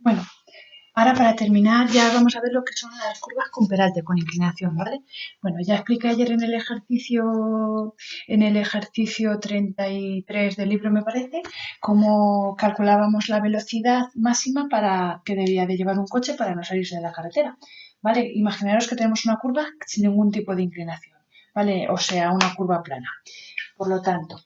Bueno, ahora para terminar ya vamos a ver lo que son las curvas con peralte, con inclinación, ¿vale? Bueno, ya expliqué ayer en el ejercicio 33 del libro, me parece, cómo calculábamos la velocidad máxima para que debía de llevar un coche para no salirse de la carretera, ¿vale? Imaginaros que tenemos una curva sin ningún tipo de inclinación, ¿vale? O sea, una curva plana. Por lo tanto,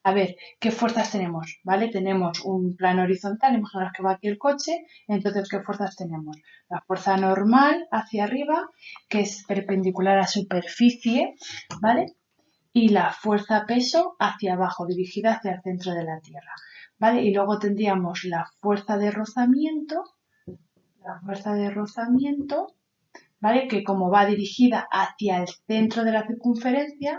a ver, ¿qué fuerzas tenemos? ¿Vale? Tenemos un plano horizontal, imaginaos que va aquí el coche, entonces, ¿qué fuerzas tenemos? La fuerza normal hacia arriba, que es perpendicular a superficie, ¿vale? Y la fuerza peso hacia abajo, dirigida hacia el centro de la Tierra, ¿vale? Y luego tendríamos la fuerza de rozamiento, ¿vale? Que como va dirigida hacia el centro de la circunferencia,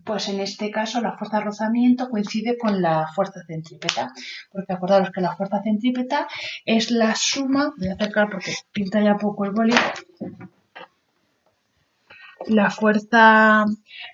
pues en este caso la fuerza de rozamiento coincide con la fuerza centrípeta, porque acordaros que la fuerza centrípeta es la suma, voy a acercar porque pinta ya poco el boli, la fuerza,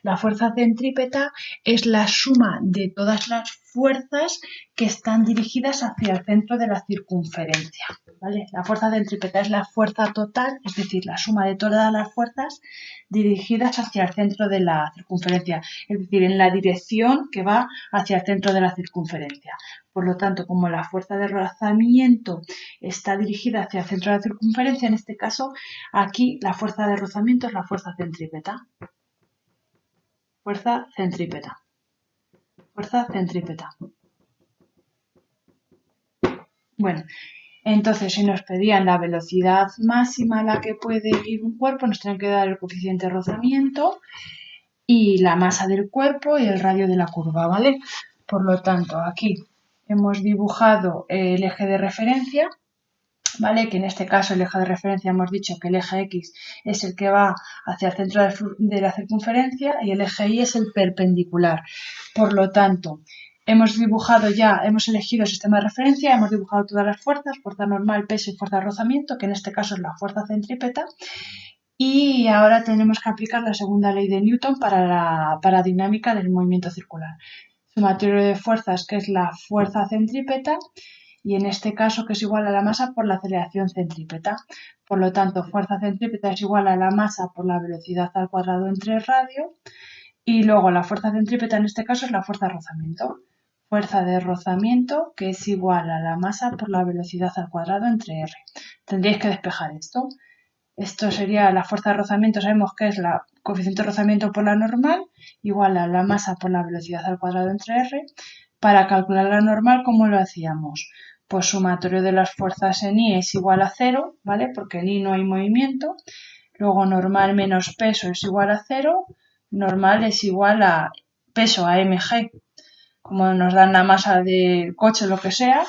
la fuerza centrípeta es la suma de todas las fuerzas que están dirigidas hacia el centro de la circunferencia, ¿vale? La fuerza centrípeta es la fuerza total, es decir, la suma de todas las fuerzas dirigidas hacia el centro de la circunferencia, es decir, en la dirección que va hacia el centro de la circunferencia. Por lo tanto, como la fuerza de rozamiento está dirigida hacia el centro de la circunferencia, en este caso, aquí la fuerza de rozamiento es la fuerza centrípeta. Fuerza centrípeta. Fuerza centrípeta. Bueno, entonces si nos pedían la velocidad máxima a la que puede ir un cuerpo, nos tienen que dar el coeficiente de rozamiento y la masa del cuerpo y el radio de la curva, ¿vale? Por lo tanto, aquí hemos dibujado el eje de referencia, ¿vale? Que en este caso el eje de referencia hemos dicho que el eje X es el que va hacia el centro de la circunferencia y el eje Y es el perpendicular. Por lo tanto, hemos elegido el sistema de referencia, hemos dibujado todas las fuerzas, fuerza normal, peso y fuerza de rozamiento, que en este caso es la fuerza centrípeta. Y ahora tenemos que aplicar la segunda ley de Newton para la dinámica del movimiento circular. Sumatorio de fuerzas, que es la fuerza centrípeta, y en este caso que es igual a la masa por la aceleración centrípeta. Por lo tanto, fuerza centrípeta es igual a la masa por la velocidad al cuadrado entre radio, y luego la fuerza centrípeta en este caso es la fuerza de rozamiento. Fuerza de rozamiento que es igual a la masa por la velocidad al cuadrado entre r. Tendréis que despejar esto. Esto sería la fuerza de rozamiento, sabemos que es la coeficiente de rozamiento por la normal, igual a la masa por la velocidad al cuadrado entre r. Para calcular la normal, ¿cómo lo hacíamos? Pues sumatorio de las fuerzas en I es igual a 0, ¿vale? Porque en I no hay movimiento. Luego normal menos peso es igual a 0. Normal es igual a peso, a mg. Como nos dan la masa del coche, lo que sea,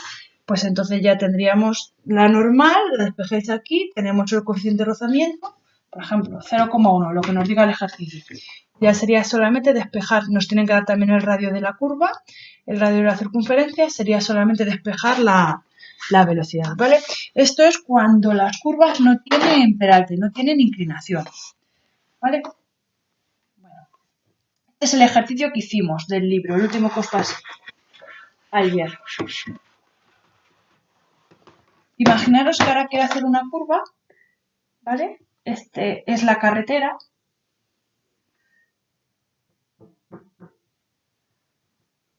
pues entonces ya tendríamos la normal, la despejéis aquí, tenemos el coeficiente de rozamiento, por ejemplo, 0,1, lo que nos diga el ejercicio. Ya sería solamente despejar, nos tienen que dar también el radio de la curva, el radio de la circunferencia, sería solamente despejar la velocidad, ¿vale? Esto es cuando las curvas no tienen peralte, no tienen inclinación, ¿vale? Bueno, este es el ejercicio que hicimos del libro, el último que os pasé ayer. Imaginaros que ahora quiero hacer una curva, ¿vale? Este es la carretera.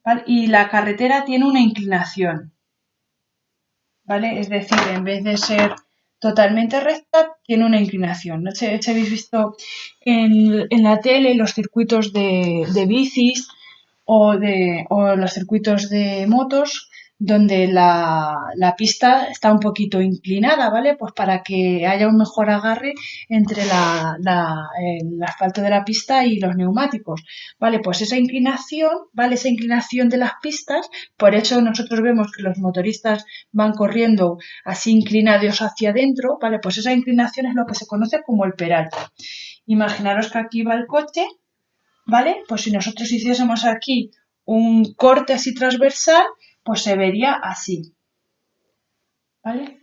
¿Vale? Y la carretera tiene una inclinación, ¿vale? Es decir, en vez de ser totalmente recta, tiene una inclinación. ¿No? Si habéis visto en la tele los circuitos de bicis o los circuitos de motos, donde la pista está un poquito inclinada, ¿vale? Pues para que haya un mejor agarre entre el asfalto de la pista y los neumáticos, ¿vale? Pues esa inclinación, ¿vale? Esa inclinación de las pistas, por eso nosotros vemos que los motoristas van corriendo así inclinados hacia adentro, ¿vale? Pues esa inclinación es lo que se conoce como el peralte. Imaginaros que aquí va el coche, ¿vale? Pues si nosotros hiciésemos aquí un corte así transversal, pues se vería así, ¿vale?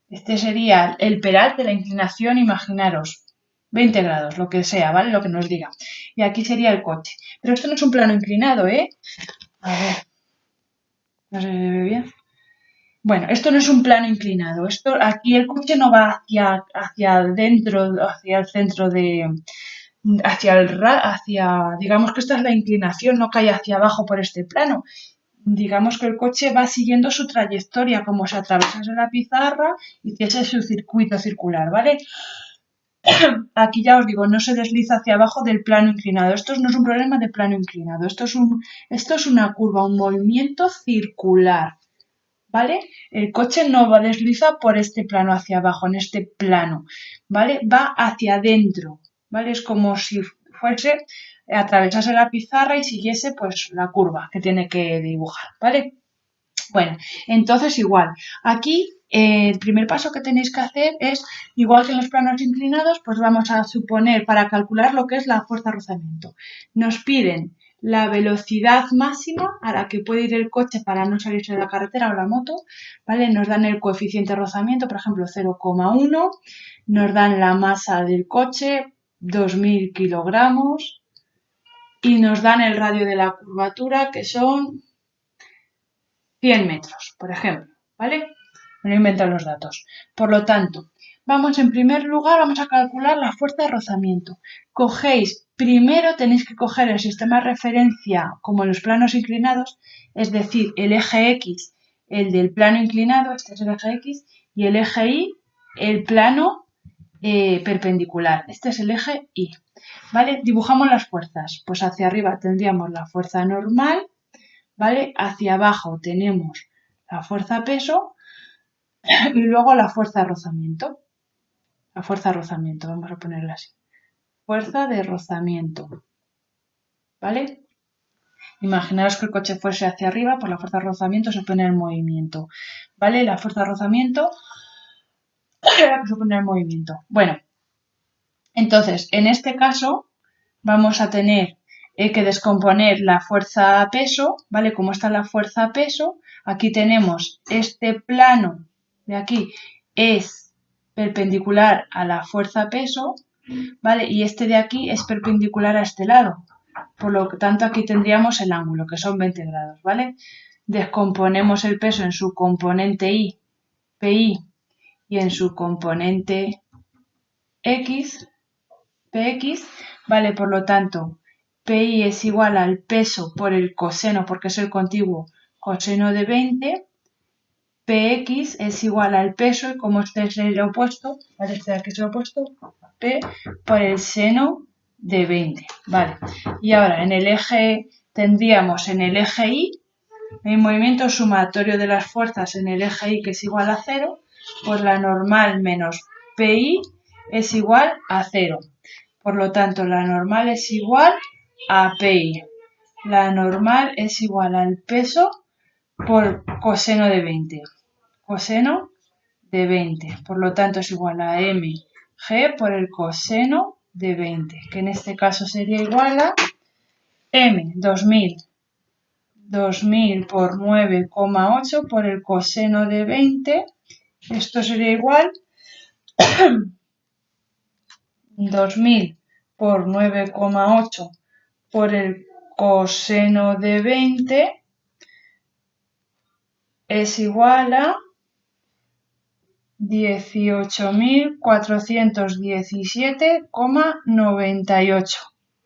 Este sería el peralte, la inclinación, imaginaros, 20 grados, lo que sea, ¿vale? Lo que nos diga. Y aquí sería el coche. Pero esto no es un plano inclinado, ¿eh? A ver. No sé si se ve bien. Bueno, esto no es un plano inclinado. Aquí el coche no va hacia adentro, hacia el centro de, digamos que esta es la inclinación, no cae hacia abajo por este plano. Digamos que el coche va siguiendo su trayectoria, como si atravesase la pizarra y hiciese su circuito circular, ¿vale? Aquí ya os digo, no se desliza hacia abajo del plano inclinado. Esto no es un problema de plano inclinado. Esto es una curva, un movimiento circular, ¿vale? El coche no va a deslizar por este plano hacia abajo, en este plano, ¿vale? Va hacia adentro, ¿vale? Es como si fuese, atravesase la pizarra y siguiese pues la curva que tiene que dibujar, ¿vale? Bueno, entonces igual, aquí el primer paso que tenéis que hacer es, igual que en los planos inclinados, pues vamos a suponer para calcular lo que es la fuerza de rozamiento. Nos piden la velocidad máxima a la que puede ir el coche para no salirse de la carretera o la moto, ¿vale? Nos dan el coeficiente de rozamiento, por ejemplo, 0,1, nos dan la masa del coche, 2000 kilogramos, y nos dan el radio de la curvatura, que son 100 metros, por ejemplo, ¿vale? Me lo he inventado los datos. Por lo tanto, en primer lugar, vamos a calcular la fuerza de rozamiento. Primero tenéis que coger el sistema de referencia como en los planos inclinados, es decir, el eje X, el del plano inclinado, este es el eje X, y el eje Y, el plano perpendicular, este es el eje Y. ¿Vale? Dibujamos las fuerzas. Pues hacia arriba tendríamos la fuerza normal, ¿vale? Hacia abajo tenemos la fuerza peso y luego la fuerza de rozamiento. La fuerza de rozamiento, vamos a ponerla así. Fuerza de rozamiento, ¿vale? Imaginaos que el coche fuese hacia arriba, pues la fuerza de rozamiento se pone en movimiento, ¿vale? La fuerza de rozamiento se pone en movimiento. Bueno, entonces, en este caso, vamos a tener que descomponer la fuerza peso, ¿vale? Como está la fuerza peso, aquí tenemos este plano de aquí es perpendicular a la fuerza peso, ¿vale? Y este de aquí es perpendicular a este lado. Por lo tanto, aquí tendríamos el ángulo, que son 20 grados, ¿vale? Descomponemos el peso en su componente I, PI, y en su componente X, PX, ¿vale? Por lo tanto, PI es igual al peso por el coseno, porque es el contiguo coseno de 20, PX es igual al peso, y como este es el opuesto, ¿vale? Este de aquí es el opuesto, P por el seno de 20, ¿vale? Y ahora en el eje, tendríamos en el eje Y, el movimiento sumatorio de las fuerzas en el eje Y, que es igual a 0, pues la normal menos PI es igual a 0. Por lo tanto, la normal es igual a PI. La normal es igual al peso por coseno de 20. Coseno de 20. Por lo tanto, es igual a mg por el coseno de 20, que en este caso sería igual a m, 2000 por 9,8 por el coseno de 20. Esto sería igual 2000 por 9,8 por el coseno de 20 es igual a 18.417,98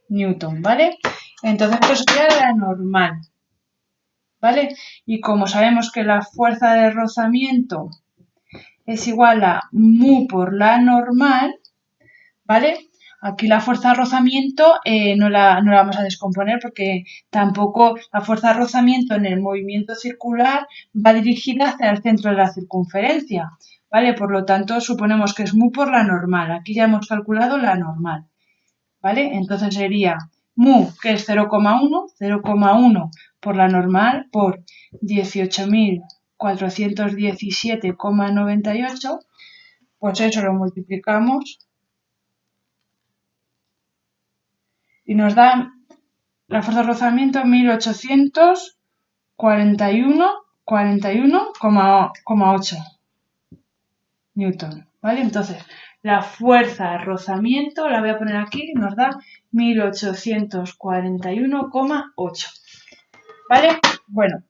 newton, ¿vale? Entonces esto sería la normal, ¿vale? Y como sabemos que la fuerza de rozamiento es igual a mu por la normal, ¿vale? Aquí la fuerza de rozamiento no la vamos a descomponer porque tampoco la fuerza de rozamiento en el movimiento circular va dirigida hacia el centro de la circunferencia, ¿vale? Por lo tanto, suponemos que es mu por la normal. Aquí ya hemos calculado la normal, ¿vale? Entonces sería mu, que es 0,1 por la normal por 18.417,98, pues eso lo multiplicamos y nos da la fuerza de rozamiento 1841,8 newton, ¿vale? Entonces, la fuerza de rozamiento, la voy a poner aquí, nos da 1841,8, ¿vale? Bueno,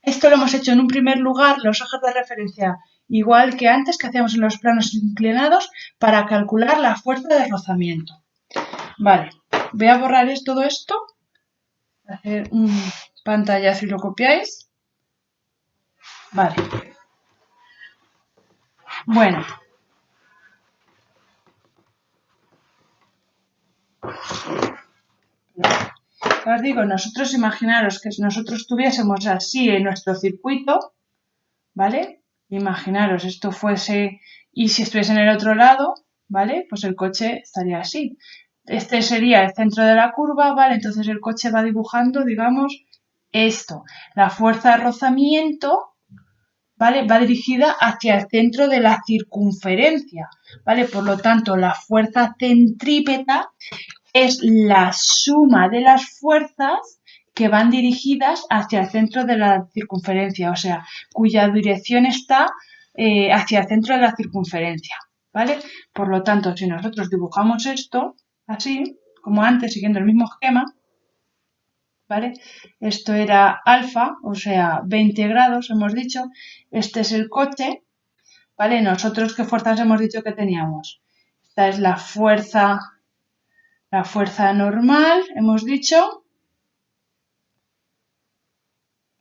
Esto lo hemos hecho en un primer lugar, los ejes de referencia, igual que antes que hacíamos en los planos inclinados, para calcular la fuerza de rozamiento. Vale, voy a borrar todo esto, hacer un pantallazo y lo copiáis. Vale. Bueno. Os digo, nosotros imaginaros que si nosotros tuviésemos así en nuestro circuito, ¿vale? Imaginaros esto fuese, y si estuviese en el otro lado, ¿vale? Pues el coche estaría así. Este sería el centro de la curva, ¿vale? Entonces el coche va dibujando, digamos, esto. La fuerza de rozamiento, ¿vale? Va dirigida hacia el centro de la circunferencia, ¿vale? Por lo tanto, la fuerza centrípeta es la suma de las fuerzas que van dirigidas hacia el centro de la circunferencia, o sea, cuya dirección está hacia el centro de la circunferencia, ¿vale? Por lo tanto, si nosotros dibujamos esto así, como antes, siguiendo el mismo esquema, ¿vale? Esto era alfa, o sea, 20 grados, hemos dicho. Este es el coche, ¿vale? Nosotros, ¿qué fuerzas hemos dicho que teníamos? Esta es la fuerza normal, hemos dicho,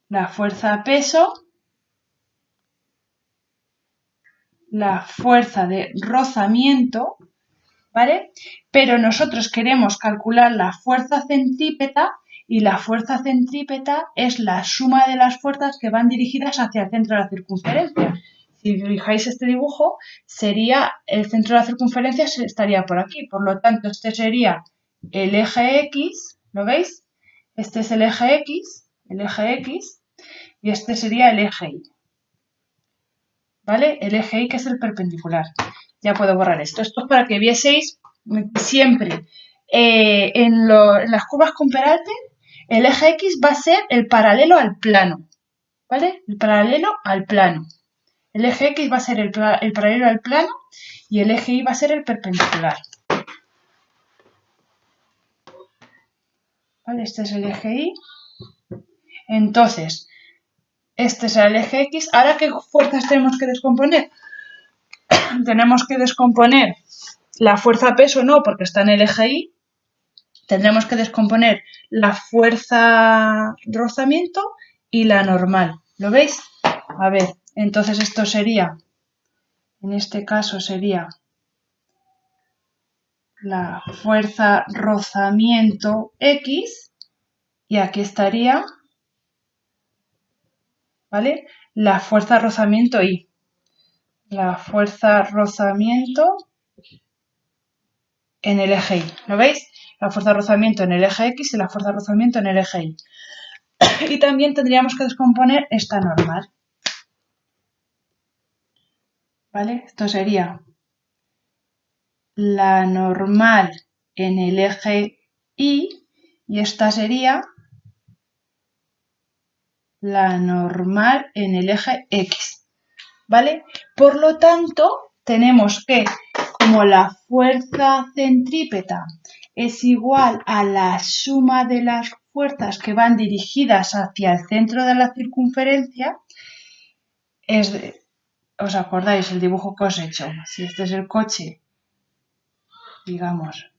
la fuerza peso, la fuerza de rozamiento, ¿vale? Pero nosotros queremos calcular la fuerza centrípeta y la fuerza centrípeta es la suma de las fuerzas que van dirigidas hacia el centro de la circunferencia. Si fijáis este dibujo, sería el centro de la circunferencia estaría por aquí. Por lo tanto, este sería el eje X, ¿lo veis? Este es el eje X, y este sería el eje Y. ¿Vale? El eje Y que es el perpendicular. Ya puedo borrar esto. Esto es para que vieseis siempre en las curvas con peralte, el eje X va a ser el paralelo al plano. ¿Vale? El paralelo al plano. El eje X va a ser el paralelo al plano y el eje Y va a ser el perpendicular. ¿Vale? Este es el eje Y. Entonces, este será el eje X. ¿Ahora qué fuerzas tenemos que descomponer? Tenemos que descomponer la fuerza peso, no, porque está en el eje Y. Tendremos que descomponer la fuerza rozamiento y la normal. ¿Lo veis? A ver, entonces esto sería, en este caso sería la fuerza rozamiento X y aquí estaría, ¿vale? La fuerza rozamiento Y. La fuerza rozamiento en el eje Y. ¿Lo veis? La fuerza de rozamiento en el eje X y la fuerza de rozamiento en el eje Y. Y también tendríamos que descomponer esta normal. ¿Vale? Esto sería la normal en el eje Y y esta sería la normal en el eje X. ¿Vale? Por lo tanto, tenemos que, como la fuerza centrípeta es igual a la suma de las fuerzas que van dirigidas hacia el centro de la circunferencia, ¿os acordáis el dibujo que os he hecho? Si este es el coche, digamos,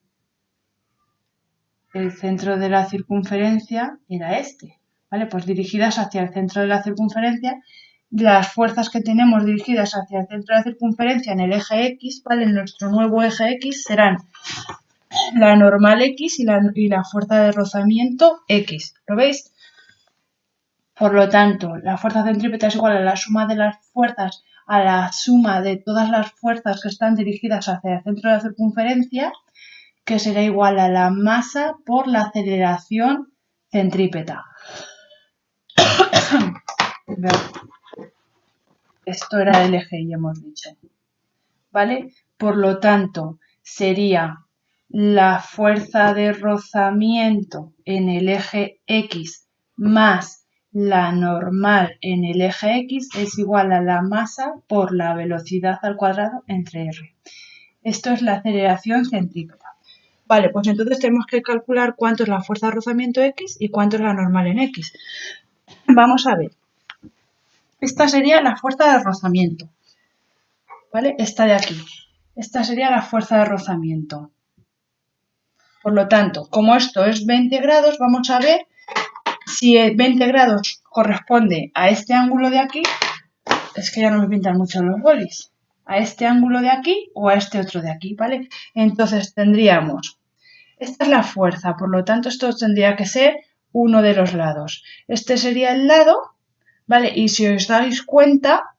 el centro de la circunferencia era este, ¿vale? Pues dirigidas hacia el centro de la circunferencia, las fuerzas que tenemos dirigidas hacia el centro de la circunferencia en el eje X, ¿vale? En nuestro nuevo eje X serán la normal X y la fuerza de rozamiento X, ¿lo veis? Por lo tanto, la fuerza centrípeta es igual a la suma de las fuerzas a la suma de todas las fuerzas que están dirigidas hacia el centro de la circunferencia, que será igual a la masa por la aceleración centrípeta. Esto era el eje Y, hemos dicho. ¿Vale? Por lo tanto, sería la fuerza de rozamiento en el eje X más la normal en el eje X es igual a la masa por la velocidad al cuadrado entre R. Esto es la aceleración centrípeta. Vale, pues entonces tenemos que calcular cuánto es la fuerza de rozamiento X y cuánto es la normal en X. Vamos a ver. Esta sería la fuerza de rozamiento, ¿vale? Esta de aquí. Esta sería la fuerza de rozamiento. Por lo tanto, como esto es 20 grados, vamos a ver si 20 grados corresponde a este ángulo de aquí. Es que ya no me pintan mucho los bolis. A este ángulo de aquí o a este otro de aquí, ¿vale? Entonces tendríamos, esta es la fuerza, por lo tanto esto tendría que ser uno de los lados. Este sería el lado, ¿vale? Y si os dais cuenta,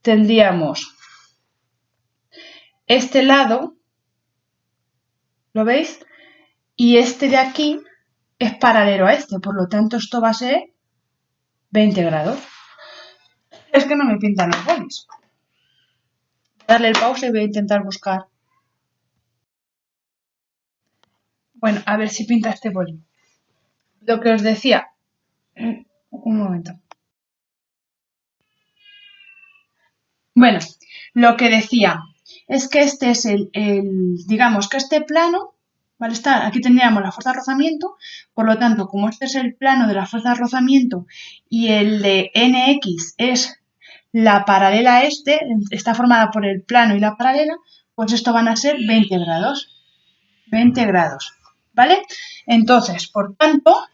tendríamos este lado, ¿lo veis? Y este de aquí es paralelo a este, por lo tanto esto va a ser 20 grados. Es que no me pintan los bolis. Darle el pause y voy a intentar buscar. Bueno, a ver si pinta este boli. Lo que os decía. Un momento. Bueno, lo que decía es que este es digamos que este plano, ¿vale? Aquí tendríamos la fuerza de rozamiento, por lo tanto, como este es el plano de la fuerza de rozamiento y el de NX es la paralela a este, está formada por el plano y la paralela, pues esto van a ser 20 grados. 20 grados, ¿vale? Entonces, por tanto,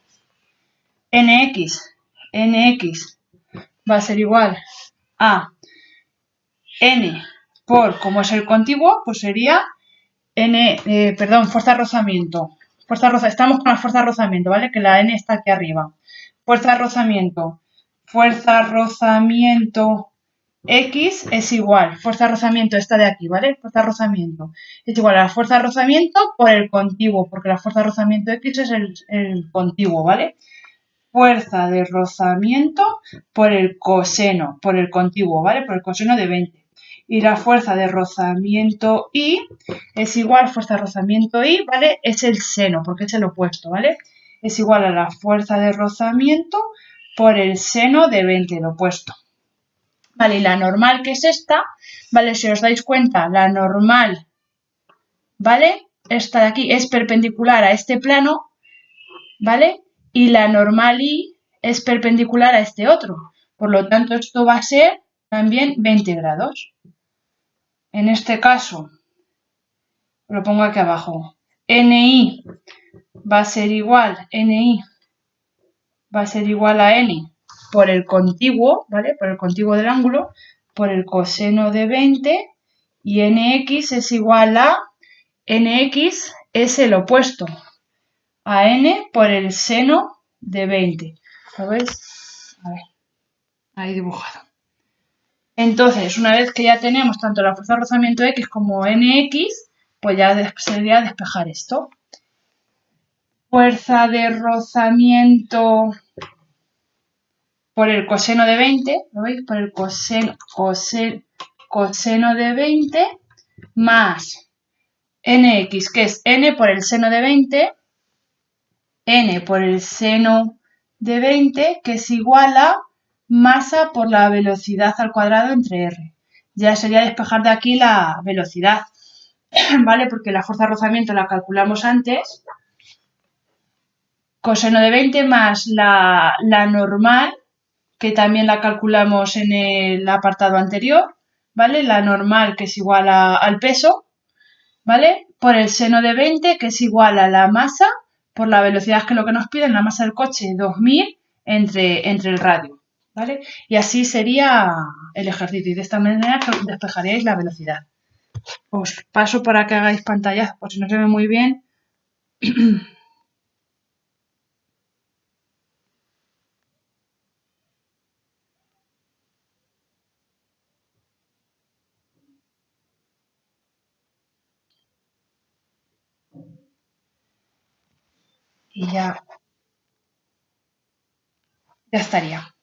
NX va a ser igual a N por, como es el contiguo, pues sería fuerza de rozamiento. Estamos con la fuerza de rozamiento, ¿vale? Que la N está aquí arriba. Fuerza de rozamiento. Fuerza de rozamiento X es igual. Fuerza de rozamiento esta de aquí, ¿vale? Fuerza de rozamiento. Es igual a la fuerza de rozamiento por el contiguo, porque la fuerza de rozamiento X es el contiguo, ¿vale? Fuerza de rozamiento por el coseno, por el contiguo, ¿vale? Por el coseno de 20. Y la fuerza de rozamiento I es igual, fuerza de rozamiento I, ¿vale? Es el seno, porque es el opuesto, ¿vale? Es igual a la fuerza de rozamiento por el seno de 20, el opuesto. Vale, y la normal, que es esta, ¿vale? Si os dais cuenta, la normal, ¿vale? Esta de aquí es perpendicular a este plano, ¿vale? Y la normal I es perpendicular a este otro. Por lo tanto, esto va a ser también 20 grados. En este caso, lo pongo aquí abajo. NI va a ser igual, NI va a ser igual a N por el contiguo, ¿vale? Por el contiguo del ángulo, por el coseno de 20, y NX es igual a NX es el opuesto a N por el seno de 20. ¿Lo veis? A ver, ahí dibujado. Entonces, una vez que ya tenemos tanto la fuerza de rozamiento X como NX, pues ya sería despejar esto. Fuerza de rozamiento por el coseno de 20, ¿lo veis? Por el coseno de 20 más NX, que es N por el seno de 20, N por el seno de 20, que es igual a masa por la velocidad al cuadrado entre R. Ya sería despejar de aquí la velocidad, ¿vale? Porque la fuerza de rozamiento la calculamos antes. Coseno de 20 más la normal, que también la calculamos en el apartado anterior, ¿vale? La normal, que es igual al peso, ¿vale? Por el seno de 20, que es igual a la masa por la velocidad, que es lo que nos piden, la masa del coche, 2000 entre el radio, ¿vale? Y así sería el ejercicio. Y de esta manera despejaríais la velocidad. Os paso para que hagáis pantallas, por si no se ve muy bien. Y ya estaría.